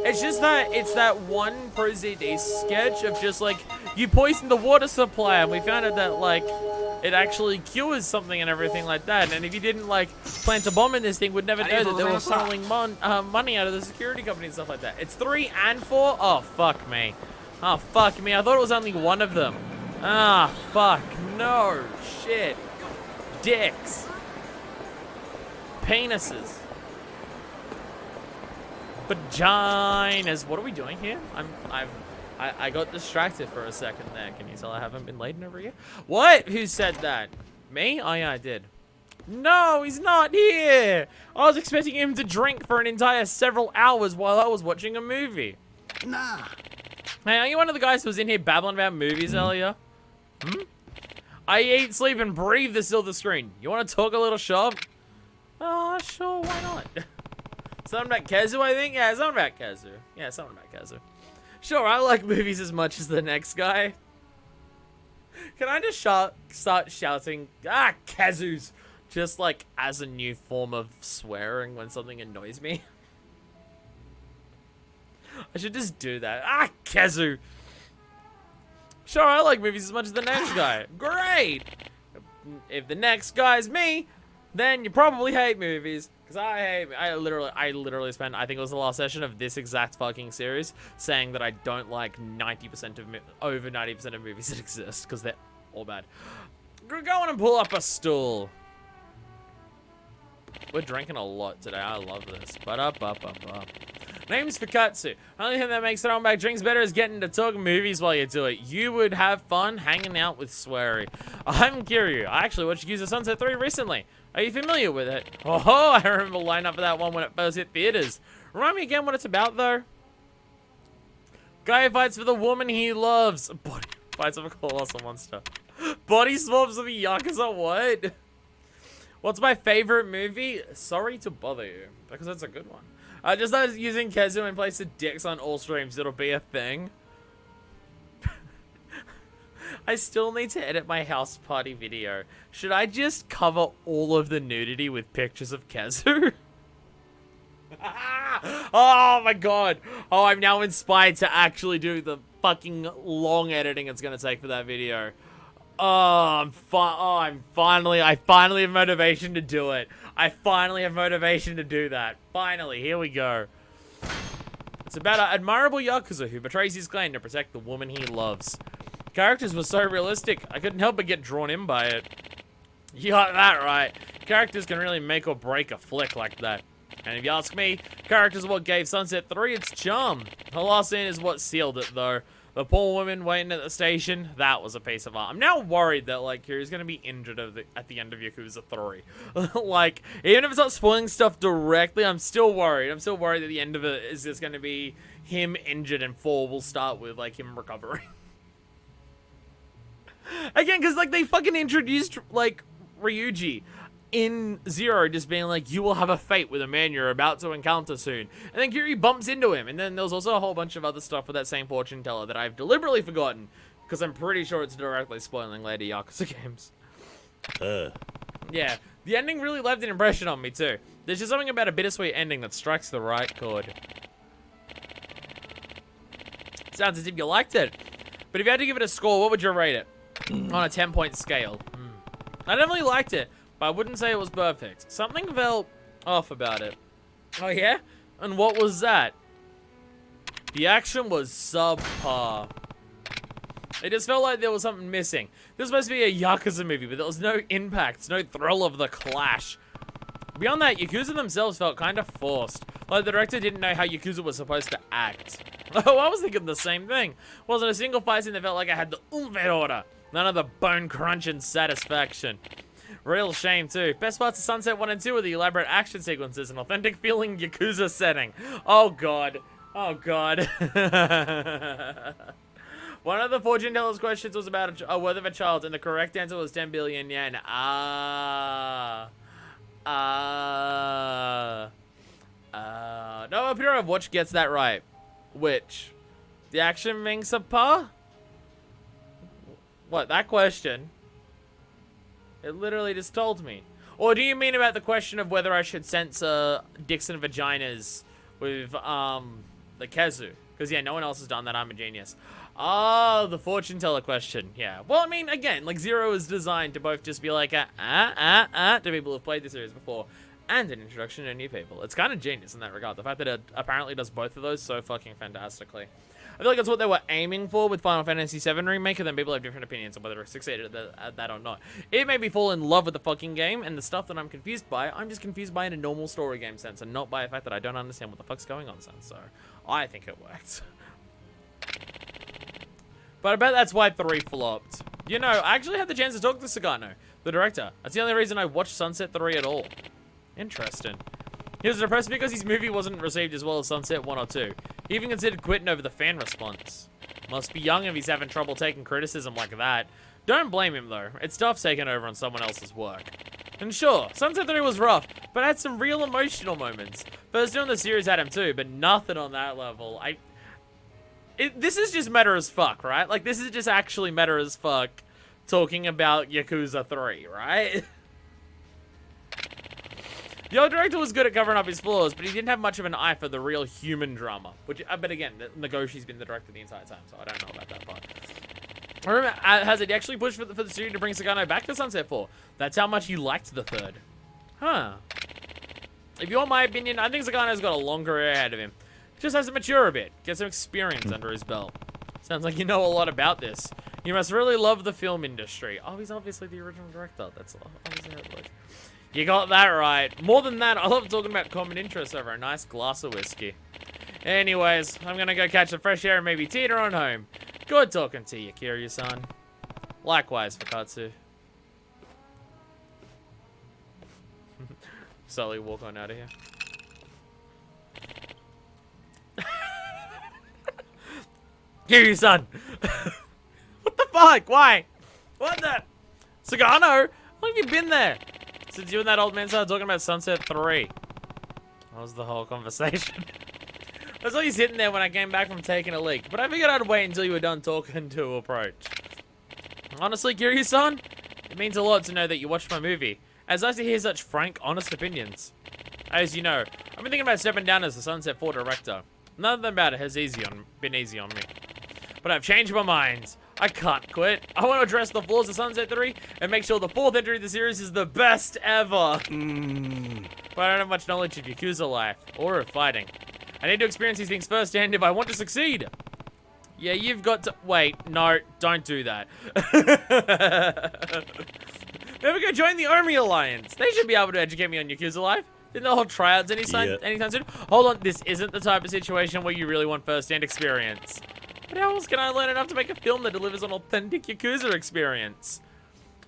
It's just that, it's that one Pro ZD sketch of just like, you poisoned the water supply, and we found out that like, it actually cures something and everything like that. And if you didn't like plant a bomb in this thing, we'd never know that they were funneling money out of the security company and stuff like that. It's 3 and 4? Oh, fuck me. Oh, fuck me. I thought it was only one of them. Ah, fuck. No. Shit. Dicks. Penises. Vaginas. What are we doing here? I got distracted for a second there. Can you tell I haven't been laden over here? What? Who said that? Me? Oh yeah, I did. No, he's not here. I was expecting him to drink for an entire several hours while I was watching a movie. Nah. Hey, are you one of the guys who was in here babbling about movies earlier? Hmm? I eat, sleep, and breathe the silver screen. You want to talk a little shop? Oh, sure, why not? Something about Kazu, I think? Yeah, something about Kazu. Yeah, something about Kazu. Sure, I like movies as much as the next guy. Can I just start shouting, ah, Kazus, just like as a new form of swearing when something annoys me? I should just do that. Ah, Kazu. Sure, I like movies as much as the next guy. Great. If the next guy's me, then you probably hate movies. Because I literally spent, I think it was the last session of this exact fucking series, saying that I don't like 90% of, over 90% of movies that exist, because they're all bad. Go on and pull up a stool. We're drinking a lot today, I love this. Ba-da-ba-ba-ba. Names for Katsu. Only thing that makes throwing back drinks better is getting to talk movies while you do it. You would have fun hanging out with Swery. I'm Kiryu. I actually watched Yakuza Sunset 3 recently. Are you familiar with it? Oh, I remember line up for that one when it first hit theaters. Remind me again what it's about, though. Guy fights for the woman he loves. Body fights with a colossal monster. Body swaps with a Yakuza, what? What's my favorite movie? Sorry to bother you, because that's a good one. I just started using Kazu in place of dicks on all streams. It'll be a thing. I still need to edit my house party video. Should I just cover all of the nudity with pictures of Kazu? Oh my god. Oh, I'm now inspired to actually do the fucking long editing it's gonna take for that video. Oh, I finally have motivation to do it. I finally have motivation to do that. Finally, here we go. It's about an admirable Yakuza who betrays his clan to protect the woman he loves. Characters were so realistic, I couldn't help but get drawn in by it. You got that right. Characters can really make or break a flick like that. And if you ask me, characters are what gave Sunset 3 its charm. The last scene is what sealed it, though. The poor woman waiting at the station, that was a piece of art. I'm now worried that, like, Kiryu's gonna be injured at the end of Yakuza 3. Like, even if it's not spoiling stuff directly, I'm still worried. I'm still worried that the end of it is just gonna be him injured and 4 will start with, like, him recovering. Again, because, like, they fucking introduced, like, Ryuji. in Zero just being like, you will have a fate with a man you're about to encounter soon. And then Kiryu bumps into him. And then there was also a whole bunch of other stuff with that same fortune teller that I've deliberately forgotten. Because I'm pretty sure it's directly spoiling later Yakuza games. Yeah, the ending really left an impression on me too. There's just something about a bittersweet ending that strikes the right chord. Sounds as if you liked it. But if you had to give it a score, what would you rate it? On a 10-point scale. I definitely liked it, but I wouldn't say it was perfect. Something felt off about it. Oh yeah? And what was that? The action was subpar. It just felt like there was something missing. This was supposed to be a Yakuza movie, but there was no impact, no thrill of the clash. Beyond that, Yakuza themselves felt kind of forced. Like the director didn't know how Yakuza was supposed to act. Oh, I was thinking the same thing. Wasn't a single fight scene that felt like I had the oomph order. None of the bone crunch and satisfaction. Real shame too. Best parts of Sunset 1 and 2 are the elaborate action sequences and authentic feeling Yakuza setting. Oh god. Oh god. One of the fortune teller's questions was about a worth of a child, and the correct answer was 10 billion yen. No, a pure of watch gets that right. Which? The action being subpar? What, that question? It literally just told me. Or do you mean about the question of whether I should censor dicks and vaginas with, the Kezu? Because, yeah, no one else has done that. I'm a genius. Oh, the fortune teller question. Yeah. Well, I mean, again, like, Zero is designed to both just be like to people who've played the series before, and an introduction to new people. It's kind of genius in that regard. The fact that it apparently does both of those so fucking fantastically. I feel like that's what they were aiming for with Final Fantasy VII Remake, and then people have different opinions on whether it succeeded at that or not. It made me fall in love with the fucking game, and the stuff that I'm confused by, I'm just confused by in a normal story game sense, and not by the fact that I don't understand what the fuck's going on sense, so I think it worked. But I bet that's why 3 flopped. You know, I actually had the chance to talk to Sagano, the director. That's the only reason I watched Sunset 3 at all. Interesting. He was depressed because his movie wasn't received as well as Sunset 1 or 2. He even considered quitting over the fan response. Must be young if he's having trouble taking criticism like that. Don't blame him though. It's tough taking over on someone else's work. And sure, Sunset 3 was rough, but had some real emotional moments. First two in the series had him too, but nothing on that level. This is just meta as fuck, right? Like, this is just actually meta as fuck talking about Yakuza 3, right? The old director was good at covering up his flaws, but he didn't have much of an eye for the real human drama. Which, but again, Nagoshi's been the director the entire time, so I don't know about that part. I remember, has it actually pushed for the studio to bring Sagano back to Sunset 4? That's how much you liked the third. Huh. If you want my opinion, I think Sagano's got a long career ahead of him. He just has to mature a bit, get some experience under his belt. Sounds like you know a lot about this. You must really love the film industry. Oh, he's obviously the original director. That's obviously how it looks. You got that right. More than that, I love talking about common interests over a nice glass of whiskey. Anyways, I'm gonna go catch the fresh air and maybe teeter on home. Good talking to you, Kiryu-san. Likewise, Fakatsu. Slowly walk on out of here. Kiryu-san! What the fuck? Why? What the? Sagano? How long have you been there? Since you and that old man started talking about Sunset 3. That was the whole conversation. I saw you sitting there when I came back from taking a leak, but I figured I'd wait until you were done talking to approach. Honestly, Kiryu-san, it means a lot to know that you watched my movie. It's nice to hear such frank, honest opinions. As you know, I've been thinking about stepping down as the Sunset 4 director. Nothing about it has been easy on me. But I've changed my mind. I can't quit. I want to address the flaws of Sunset 3 and make sure the 4th entry of the series is the best ever. But I don't have much knowledge of Yakuza life or of fighting. I need to experience these things firsthand if I want to succeed. Yeah, you've got to... Wait, no, don't do that. Maybe go join the Army Alliance. They should be able to educate me on Yakuza life. Didn't they hold tryouts anytime soon? Hold on, this isn't the type of situation where you really want first-hand experience. But how else can I learn enough to make a film that delivers an authentic Yakuza experience?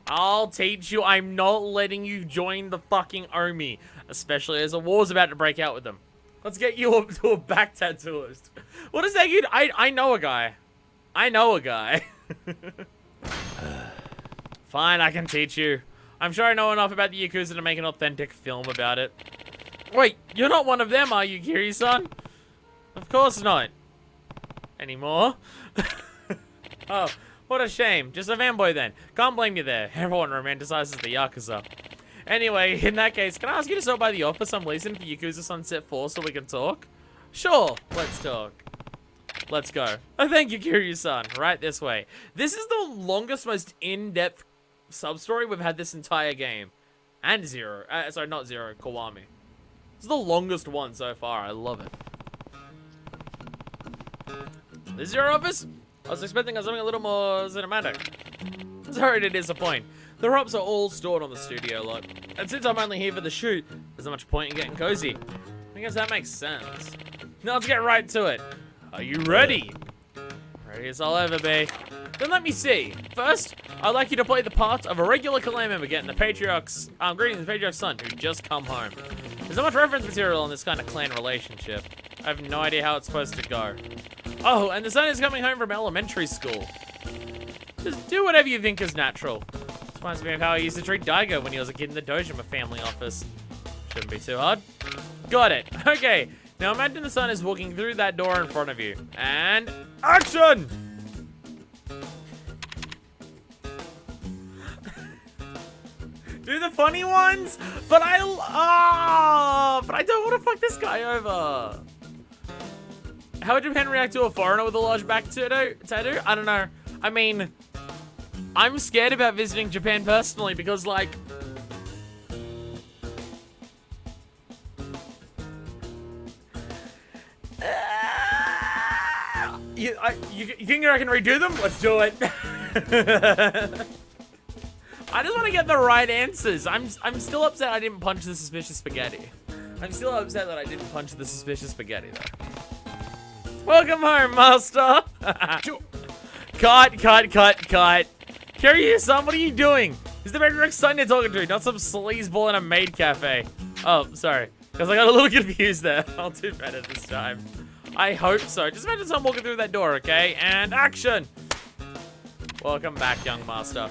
I'll teach you. I'm not letting you join the fucking army. Especially as a war's about to break out with them. Let's get you up to a back tattooist. What is that, dude? I know a guy. I know a guy. Fine, I can teach you. I'm sure I know enough about the Yakuza to make an authentic film about it. Wait, you're not one of them, are you, Kiryu-san? Of course not. Anymore? Oh, what a shame. Just a fanboy then. Can't blame you there. Everyone romanticizes the Yakuza. Anyway, in that case, can I ask you to stop by the office I'm leasing for Yakuza Sunset 4 so we can talk? Sure, let's talk. Let's go. Oh, thank you, Kiryu-san. Right this way. This is the longest, most in-depth sub-story we've had this entire game. And Zero. Sorry, not Zero. Kiwami. This is the longest one so far. I love it. This is your office? I was expecting something a little more cinematic. Sorry to disappoint. The props are all stored on the studio lot. And since I'm only here for the shoot, there's not much point in getting cozy. I guess that makes sense. Now let's get right to it. Are you ready? Ready as I'll ever be. Then let me see. First, I'd like you to play the part of a regular clan member getting the Patriarch's, greeting the Patriarch's son who just come home. There's not much reference material on this kind of clan relationship. I have no idea how it's supposed to go. Oh, and the son is coming home from elementary school. Just do whatever you think is natural. This reminds me of how I used to treat Daigo when he was a kid in the dojo in my family office. Shouldn't be too hard. Got it. Okay. Now imagine the son is walking through that door in front of you. And action! Do the funny ones? But I don't want to fuck this guy over. How would Japan react to a foreigner with a large back tattoo? I don't know. I mean, I'm scared about visiting Japan personally because, like, you think I can redo them? Let's do it. I just want to get the right answers. I'm still upset I didn't punch the suspicious spaghetti. I'm still upset that I didn't punch the suspicious spaghetti though. Welcome home, master. Cut. Kiryu-san, what are you doing? Is the Patriarch's son you're talking to, not some sleazeball in a maid cafe? Oh, sorry. Because I got a little confused there. I'll do better this time. I hope so. Just imagine someone walking through that door, okay? And action! Welcome back, young master.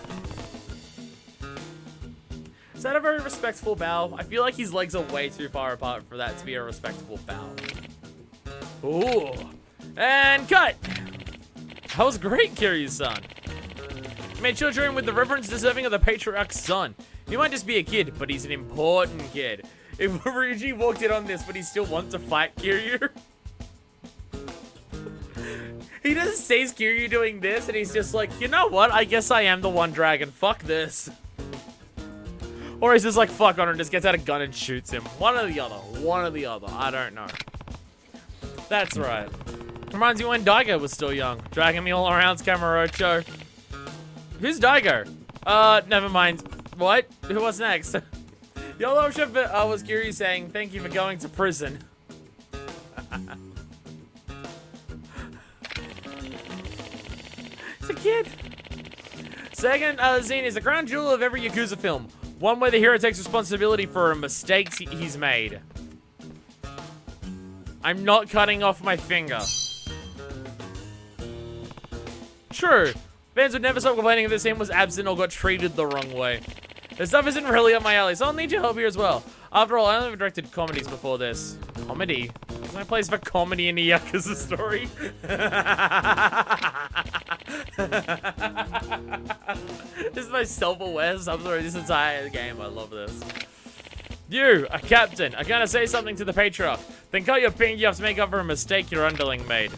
Is that a very respectful bow? I feel like his legs are way too far apart for that to be a respectable bow. Ooh. And cut! That was great, Kiryu-san. You made children with the reverence deserving of the Patriarch's son. He might just be a kid, but he's an important kid. If Ryuji walked in on this, would he still want to fight Kiryu? He just sees Kiryu doing this, and he's just like, you know what? I guess I am the one dragon. Fuck this. Or he's just like, fuck on her, and just gets out a gun and shoots him. One or the other. One or the other. I don't know. That's right. Reminds me when Daigo was still young. Dragging me all around Kamurocho. Who's Daigo? Never mind. What? Who was next? YOLO ship was Kiryu saying, thank you for going to prison. It's a kid. Second scene is the crown jewel of every Yakuza film. One where the hero takes responsibility for mistakes he's made. I'm not cutting off my finger. True. Fans would never stop complaining if the scene was absent or got treated the wrong way. This stuff isn't really up my alley, so I'll need your help here as well. After all, I only directed comedies before this. Comedy? There's no place for comedy in a Yakuza story. This is the most self-aware sub-story this entire game. I love this. You, a captain, are gonna say something to the Patriarch. Then cut your pinky off to make up for a mistake your underling made.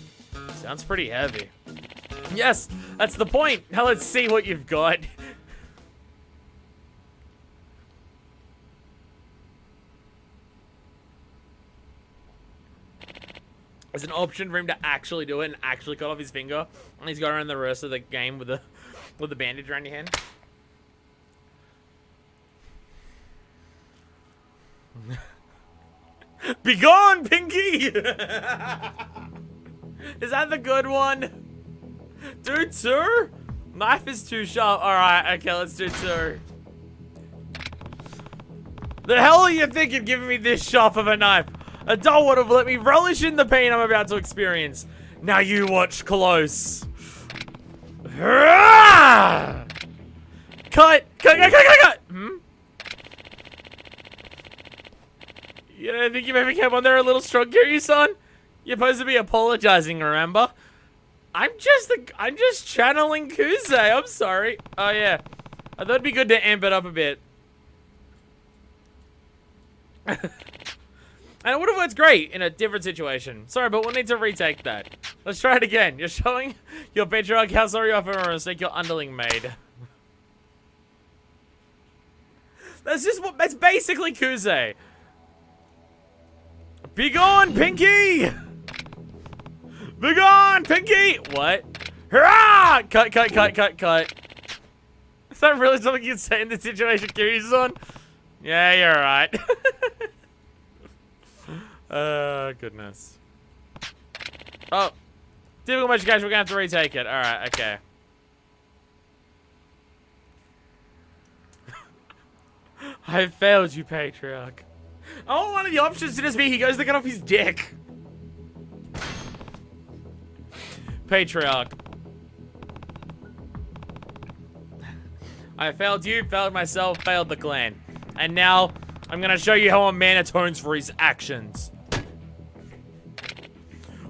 Sounds pretty heavy. Yes, that's the point. Now let's see what you've got. There's an option for him to actually do it and actually cut off his finger. And he's going around the rest of the game with the bandage around your hand. Be gone, Pinky! Is that the good one? Do two? Knife is too sharp. Alright, okay, let's do two. The hell are you thinking giving me this sharp of a knife? A doll would have let me relish in the pain I'm about to experience. Now you watch close. Cut! Cut! Hmm? don't think you maybe came on there a little strong, Kiryu-san. You're supposed to be apologizing, remember? I'm just channeling Kuze. I'm sorry. Oh yeah, I thought it'd be good to amp it up a bit. And it would have worked great in a different situation. Sorry, but we'll need to retake that. Let's try it again. You're showing your patriarch how sorry you are for a mistake your underling made. That's basically Kuze. Begone, Pinky! Begone, Pinky! What? Hurrah! Cut. Is that really something you'd say in this situation, Kiryu-san? Yeah, you're right. Goodness. Oh. Difficult match, guys. We're gonna have to retake it. Alright, okay. I failed you, Patriarch. I want one of the options to just be he goes to cut off his dick. Patriarch. I failed you, failed myself, failed the clan. And now, I'm gonna show you how a man atones for his actions.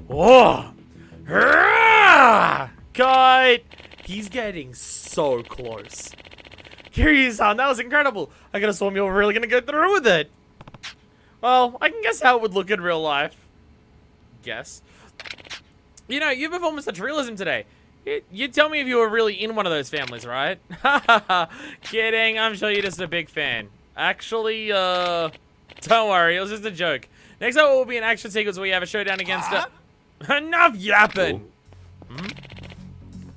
Oh! Cut! He's getting so close. Kiryu-san, that was incredible. I could have sworn you were really gonna go through with it. Well, I can guess how it would look in real life. Guess. You know, you performed with such realism today. You'd tell me if you were really in one of those families, right? Haha, kidding. I'm sure you're just a big fan. Actually, don't worry. It was just a joke. Next up will be an action sequence where you have a showdown against Enough yapping! Hmm?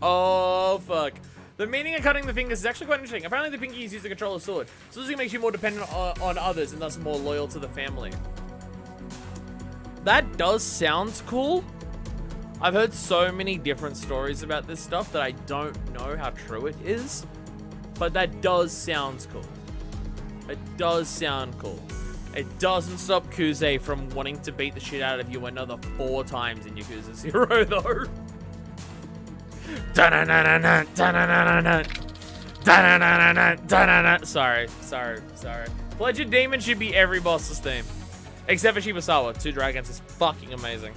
Oh, fuck. The meaning of cutting the fingers is actually quite interesting. Apparently the pinky is used to control a sword. So this makes you more dependent on others and thus more loyal to the family. That does sound cool. I've heard so many different stories about this stuff that I don't know how true it is. But that does sound cool. It does sound cool. It doesn't stop Kuze from wanting to beat the shit out of you another 4 times in Yakuza 0, though. Sorry. Pledge Demon should be every boss's theme. Except for Shibusawa. 2 Dragons is fucking amazing.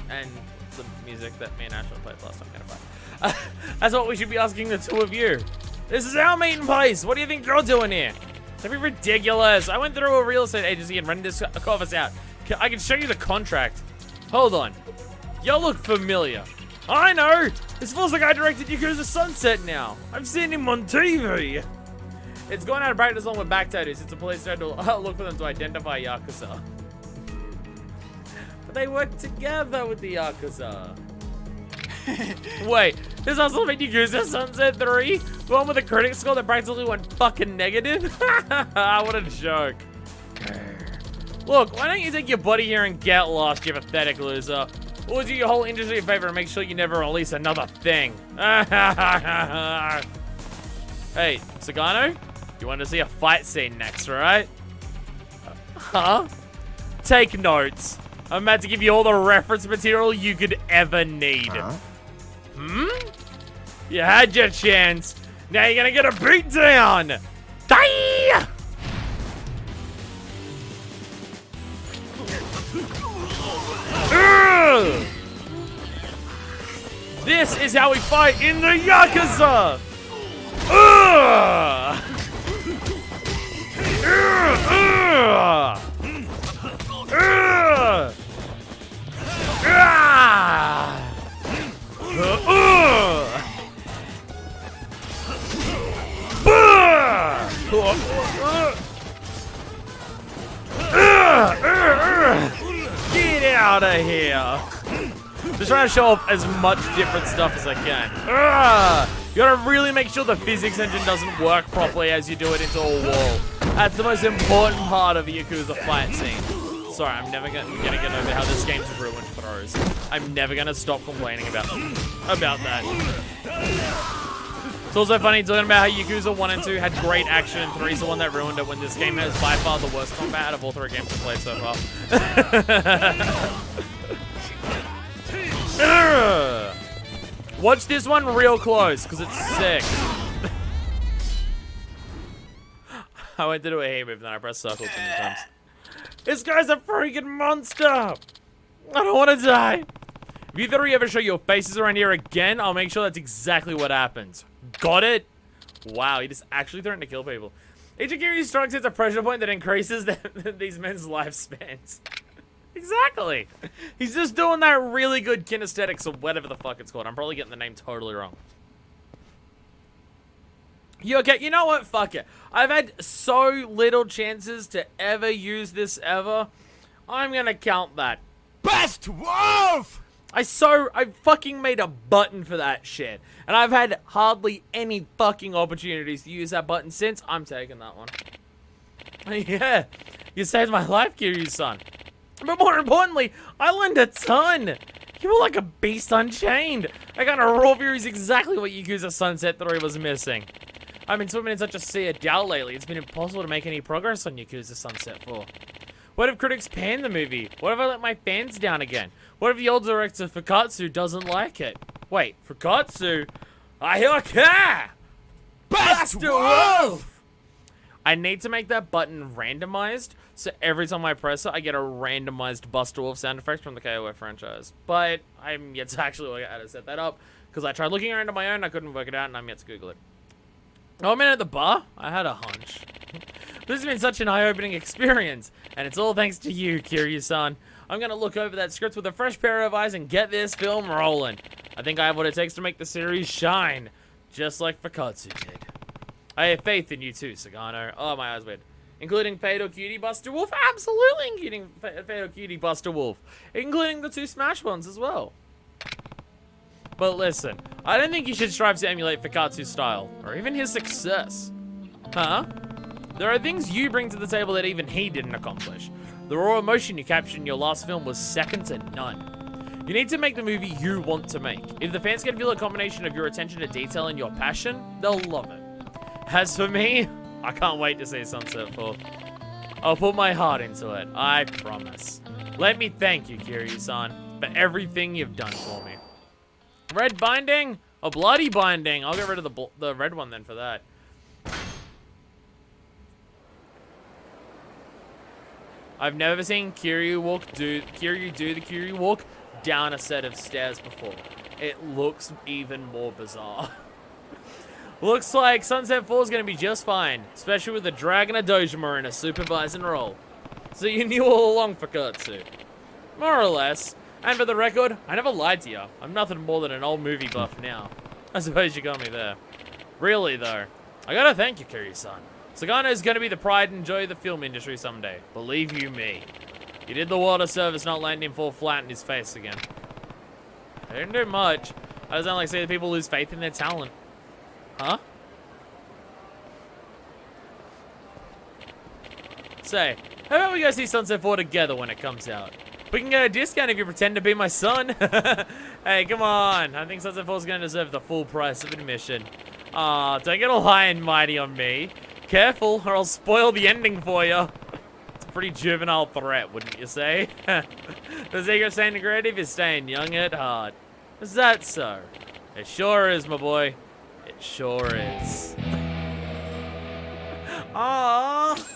And the music that me and Ashton played last time kind of fun. That's what we should be asking the 2 of you. This is our meeting place. What do you think you're doing here? That'd be ridiculous. I went through a real estate agency and rented this office out. I can show you the contract. Hold on. Y'all look familiar. I know. This feels like I directed Yakuza Sunset now. I've seen him on TV. It's gone out of practice along with back tattoos. It's a police tried to look for them to identify Yakuza. But they work together with the Yakuza. Wait, there's also been Yakuza Sunset 3? The one with a critic score that practically went fucking negative? What a joke. Look, why don't you take your buddy here and get lost, you pathetic loser? Or do your whole industry a favor and make sure you never release another thing. Hey, Sagano? You want to see a fight scene next, right? Huh? Take notes. I'm about to give you all the reference material you could ever need. Huh? You had your chance. Now you're gonna get a beat down. Die! This is how we fight in the Yakuza! Get out of here! Just trying to show off as much different stuff as I can. You gotta really make sure the physics engine doesn't work properly as you do it into a wall. That's the most important part of a Yakuza fight scene. Sorry, I'm never gonna get over how this game's ruined throws. I'm never gonna stop complaining about that. It's also funny talking about how Yakuza 1 and 2 had great action and 3's the one that ruined it when this game has by far the worst combat out of all 3 games I've played so far. Watch this one real close, because it's sick. I went to do a hay move, then I pressed circle too many times. This guy's a freaking monster. I don't want to die. If you three ever show your faces around here again, I'll make sure that's exactly what happens. Got it? Wow, he just actually threatened to kill people. Each Kiryu strikes hits a pressure point that increases these men's lifespans. Exactly. He's just doing that really good kinesthetics or whatever the fuck it's called. I'm probably getting the name totally wrong. You okay? You know what? Fuck it. I've had so little chances to ever use this ever. I'm gonna count that. Best wolf! I fucking made a button for that shit. And I've had hardly any fucking opportunities to use that button since. I'm taking that one. Yeah. You saved my life, Kiryu-san. But more importantly, I learned a ton. You were like a beast unchained. I got a raw view is exactly what Yakuza Sunset 3 was missing. I've been swimming in such a sea of doubt lately, it's been impossible to make any progress on Yakuza Sunset 4. What if critics pan the movie? What if I let my fans down again? What if the old director Fukatsu doesn't like it? Wait, Fukatsu? Ayoka! Best Wolf! I need to make that button randomized, so every time I press it, I get a randomized Buster Wolf sound effect from the KOF franchise. But I'm yet to actually work out how to set that up, because I tried looking around on my own, I couldn't work it out, and I'm yet to Google it. Oh, I'm in at the bar? I had a hunch. This has been such an eye-opening experience, and it's all thanks to you, Kiryu-san. I'm gonna look over that script with a fresh pair of eyes and get this film rolling. I think I have what it takes to make the series shine, just like Fukatsu did. I have faith in you too, Sagano. Oh, my eyes weird. Including Fatal Cutie Buster Wolf? Absolutely including Fatal Cutie Buster Wolf. Including the two Smash ones as well. But listen, I don't think you should strive to emulate Fukatsu's style, or even his success. Huh? There are things you bring to the table that even he didn't accomplish. The raw emotion you captured in your last film was second to none. You need to make the movie you want to make. If the fans can feel a combination of your attention to detail and your passion, they'll love it. As for me, I can't wait to see Sunset 4. I'll put my heart into it, I promise. Let me thank you, Kiryu-san, for everything you've done for me. Red binding? A bloody binding. I'll get rid of the red one then for that. I've never seen Kiryu do the Kiryu walk down a set of stairs before. It looks even more bizarre. Looks like Sunset 4 is going to be just fine, especially with the Dragon of Dojima in a supervising role. So you knew all along, Fukatsu. More or less. And for the record, I never lied to you. I'm nothing more than an old movie buff now. I suppose you got me there. Really, though, I gotta thank you, Kiryu-san. Sagano is gonna be the pride and joy of the film industry someday. Believe you me. You did the world a service not landing him full flat in his face again. I didn't do much. I just don't like seeing people lose faith in their talent. Huh? Say, how about we go see Sunset 4 together when it comes out? We can get a discount if you pretend to be my son. Hey, come on. I think Sunset 4 is going to deserve the full price of admission. Aw, don't get all high and mighty on me. Careful, or I'll spoil the ending for you. It's a pretty juvenile threat, wouldn't you say? The secret staying creative is staying young at heart. Is that so? It sure is, my boy. It sure is. Aww.